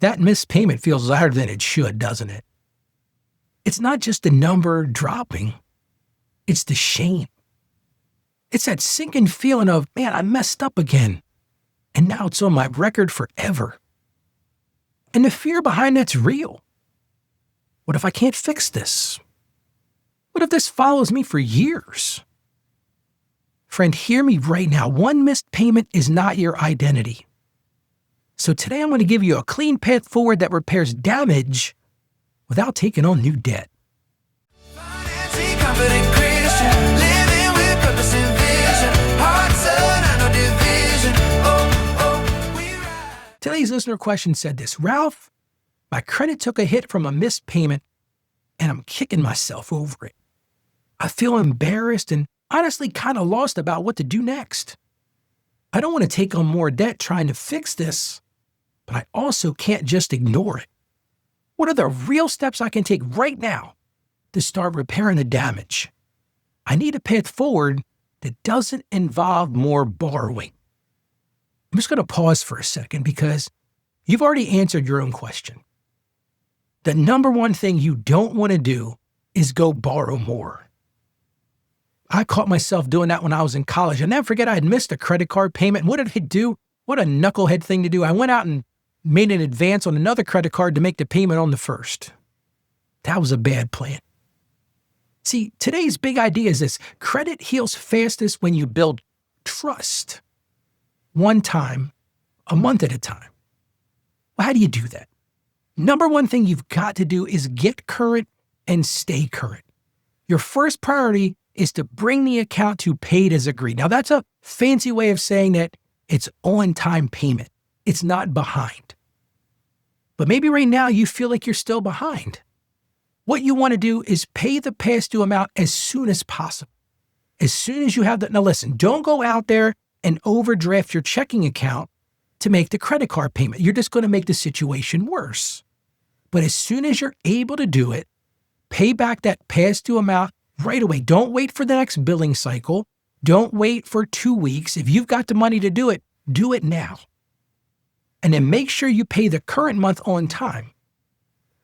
That missed payment feels louder than it should, doesn't it? It's not just the number dropping, it's the shame. It's that sinking feeling of, man, I messed up again, and now it's on my record forever. And the fear behind that's real. What if I can't fix this? What if this follows me for years? Friend, hear me right now. One missed payment is not your identity. So today I'm going to give you a clean path forward that repairs damage without taking on new debt. Today's listener question said this: Ralph, my credit took a hit from a missed payment and I'm kicking myself over it. I feel embarrassed and honestly kind of lost about what to do next. I don't want to take on more debt trying to fix this, but I also can't just ignore it. What are the real steps I can take right now to start repairing the damage? I need a path forward that doesn't involve more borrowing. I'm just going to pause for a second because you've already answered your own question. The number one thing you don't want to do is go borrow more. I caught myself doing that when I was in college. I never forget I had missed a credit card payment. What did I do? What a knucklehead thing to do. I went out and made an advance on another credit card to make the payment on the first. That was a bad plan. See, today's big idea is this: credit heals fastest when you build trust. One time, a month at a time. Well, how do you do that? Number one thing you've got to do is get current and stay current. Your first priority is to bring the account to paid as agreed. Now, that's a fancy way of saying that it's on-time payment. It's not behind. But maybe right now you feel like you're still behind. What you want to do is pay the past due amount as soon as possible. As soon as you have that. Now listen, don't go out there and overdraft your checking account to make the credit card payment. You're just going to make the situation worse. But as soon as you're able to do it, pay back that past due amount right away. Don't wait for the next billing cycle. Don't wait for 2 weeks. If you've got the money to do it now. And then make sure you pay the current month on time,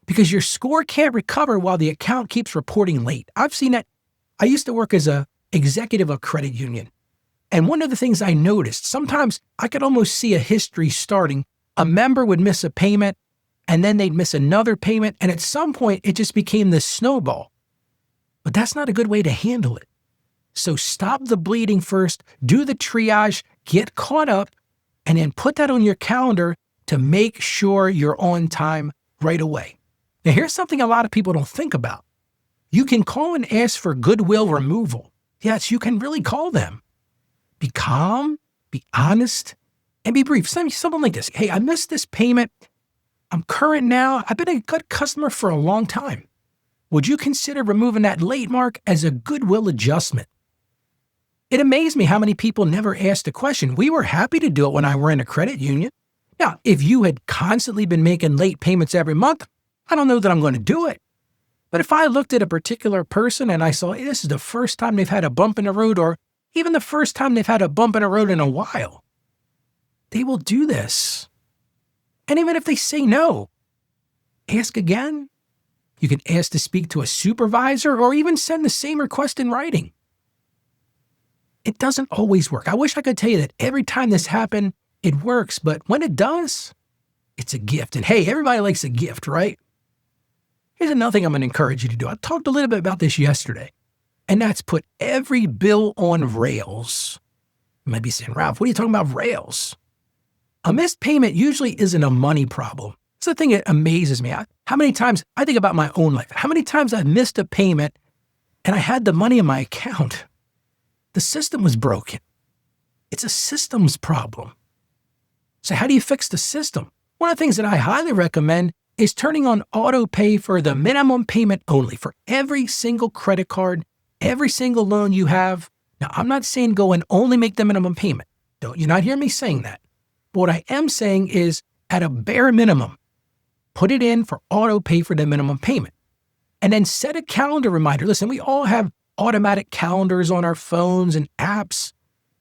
because your score can't recover while the account keeps reporting late. I've seen that. I used to work as an executive of a credit union. And one of the things I noticed, sometimes I could almost see a history starting. A member would miss a payment, and then they'd miss another payment, and at some point it just became this snowball. But that's not a good way to handle it. So stop the bleeding first, do the triage, get caught up, and then put that on your calendar to make sure you're on time right away. Now, here's something a lot of people don't think about. You can call and ask for goodwill removal. Yes, you can really call them. Be calm, be honest, and be brief. Something like this: hey, I missed this payment. I'm current now. I've been a good customer for a long time. Would you consider removing that late mark as a goodwill adjustment? It amazed me how many people never asked the question. We were happy to do it when I were in a credit union. Now, if you had constantly been making late payments every month, I don't know that I'm going to do it. But if I looked at a particular person and I saw, hey, this is the first time they've had a bump in the road, or even the first time they've had a bump in the road in a while, they will do this. And even if they say no, ask again. You can ask to speak to a supervisor or even send the same request in writing. It doesn't always work. I wish I could tell you that every time this happened, it works. But when it does, it's a gift. And hey, everybody likes a gift, right? Here's another thing I'm going to encourage you to do. I talked a little bit about this yesterday, and that's put every bill on rails. You might be saying, Ralph, what are you talking about rails? A missed payment usually isn't a money problem. It's the thing that amazes me. How many times I think about my own life, how many times I've missed a payment and I had the money in my account. The system was broken. It's a systems problem. So how do you fix the system? One of the things that I highly recommend is turning on autopay for the minimum payment only for every single credit card, every single loan you have. Now, I'm not saying go and only make the minimum payment. Don't you not hear me saying that? But what I am saying is, at a bare minimum, put it in for autopay for the minimum payment. And then set a calendar reminder. Listen, we all have automatic calendars on our phones and apps.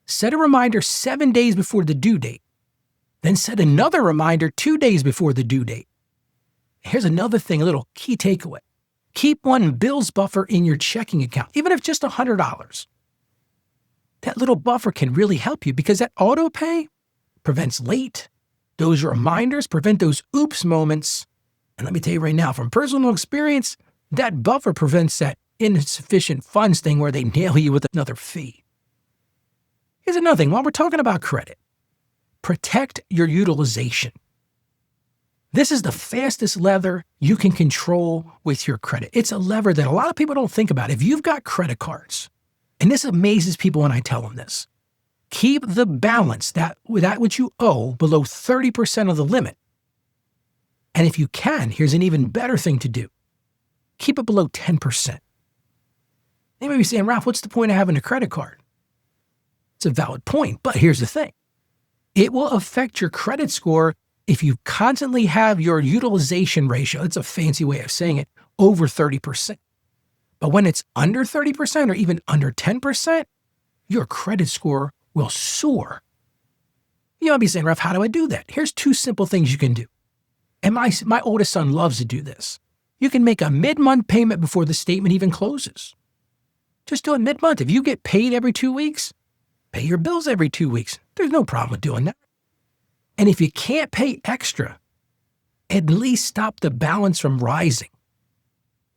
Set a reminder 7 days before the due date. Then set another reminder 2 days before the due date. Here's another thing, a little key takeaway. Keep one bills buffer in your checking account, even if just $100. That little buffer can really help you because that auto pay prevents late. Those reminders prevent those oops moments. And let me tell you right now, from personal experience, that buffer prevents that insufficient funds thing where they nail you with another fee. Here's another thing, while we're talking about credit, protect your utilization. This is the fastest lever you can control with your credit. It's a lever that a lot of people don't think about. If you've got credit cards, and this amazes people when I tell them this, keep the balance, that which you owe, below 30% of the limit. And if you can, here's an even better thing to do. Keep it below 10%. They may be saying, Ralph, what's the point of having a credit card? It's a valid point, but here's the thing. It will affect your credit score if you constantly have your utilization ratio, it's a fancy way of saying it, over 30%. But when it's under 30% or even under 10%, your credit score will soar. You might be saying, Ralph, how do I do that? Here's 2 simple things you can do. And my oldest son loves to do this. You can make a mid-month payment before the statement even closes. Just do it mid-month. If you get paid every 2 weeks, pay your bills every 2 weeks. There's no problem with doing that. And if you can't pay extra, at least stop the balance from rising.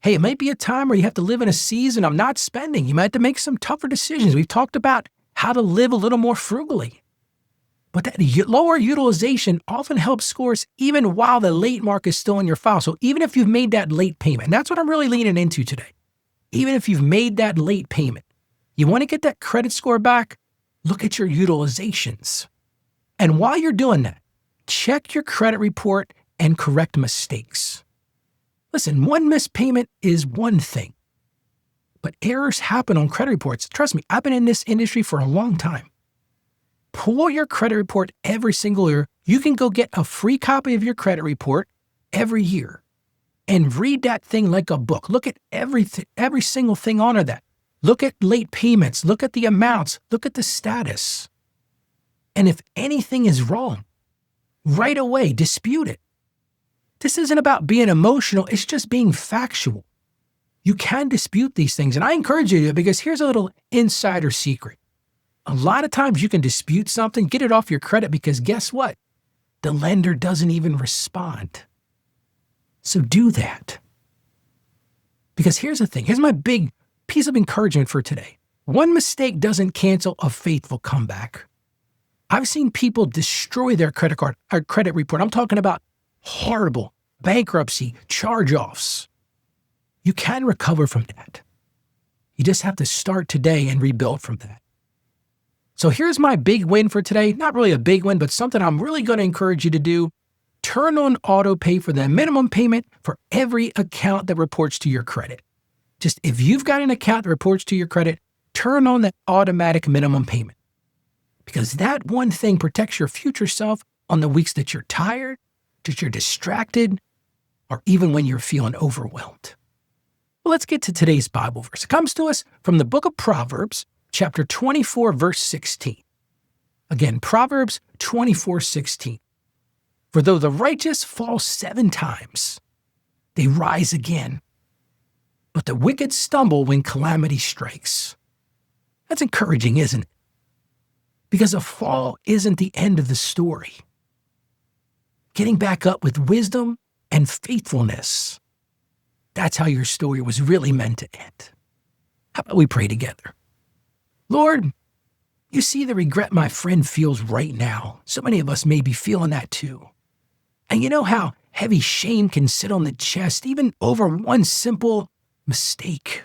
Hey, it might be a time where you have to live in a season of not spending. You might have to make some tougher decisions. We've talked about how to live a little more frugally. But that lower utilization often helps scores even while the late mark is still in your file. So even if you've made that late payment, and that's what I'm really leaning into today. Even if you've made that late payment, you want to get that credit score back, look at your utilizations. And while you're doing that, check your credit report and correct mistakes. Listen, one missed payment is one thing, but errors happen on credit reports. Trust me, I've been in this industry for a long time. Pull your credit report every single year. You can go get a free copy of your credit report every year and read that thing like a book. Look at every single thing on that. Look at late payments. Look at the amounts. Look at the status. And if anything is wrong, right away, dispute it. This isn't about being emotional. It's just being factual. You can dispute these things. And I encourage you to, because here's a little insider secret. A lot of times you can dispute something, get it off your credit, because guess what? The lender doesn't even respond. So do that. Because here's the thing. Here's my big piece of encouragement for today. One mistake doesn't cancel a faithful comeback. I've seen people destroy their credit report. I'm talking about horrible bankruptcy, charge-offs. You can recover from that. You just have to start today and rebuild from that. So here's my big win for today. Not really a big win, but something I'm really going to encourage you to do. Turn on auto pay for the minimum payment for every account that reports to your credit. Just if you've got an account that reports to your credit, turn on that automatic minimum payment. Because that one thing protects your future self on the weeks that you're tired, that you're distracted, or even when you're feeling overwhelmed. Well, let's get to today's Bible verse. It comes to us from the book of Proverbs, chapter 24, verse 16. Again, Proverbs 24:16. For though the righteous fall 7 times, they rise again. But the wicked stumble when calamity strikes. That's encouraging, isn't it? Because a fall isn't the end of the story. Getting back up with wisdom and faithfulness. That's how your story was really meant to end. How about we pray together? Lord, you see the regret my friend feels right now. So many of us may be feeling that too. And you know how heavy shame can sit on the chest, even over one simple mistake.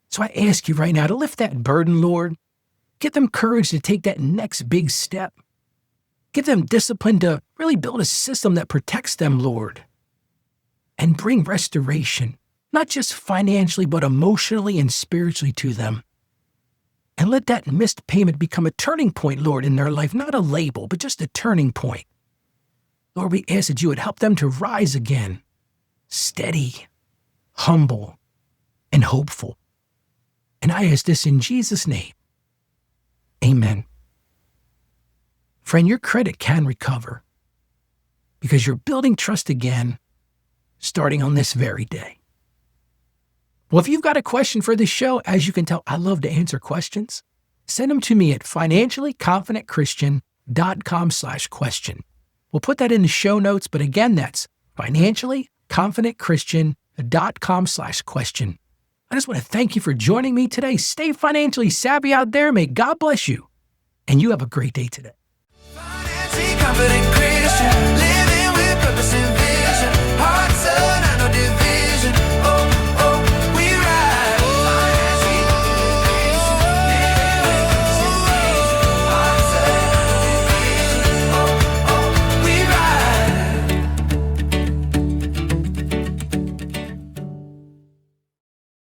So I ask you right now to lift that burden, Lord. Give them courage to take that next big step. Give them discipline to really build a system that protects them, Lord. And bring restoration, not just financially, but emotionally and spiritually to them. And let that missed payment become a turning point, Lord, in their life, not a label, but just a turning point. Lord, we ask that you would help them to rise again, steady, humble, and hopeful. And I ask this in Jesus' name. Amen. Friend, your credit can recover because you're building trust again, starting on this very day. Well, if you've got a question for this show, as you can tell, I love to answer questions. Send them to me at financiallyconfidentchristian.com/question. We'll put that in the show notes, but again, that's financiallyconfidentchristian.com/question. I just want to thank you for joining me today. Stay financially savvy out there. May God bless you. And you have a great day today. Financially confident Christian, living with purpose and vision.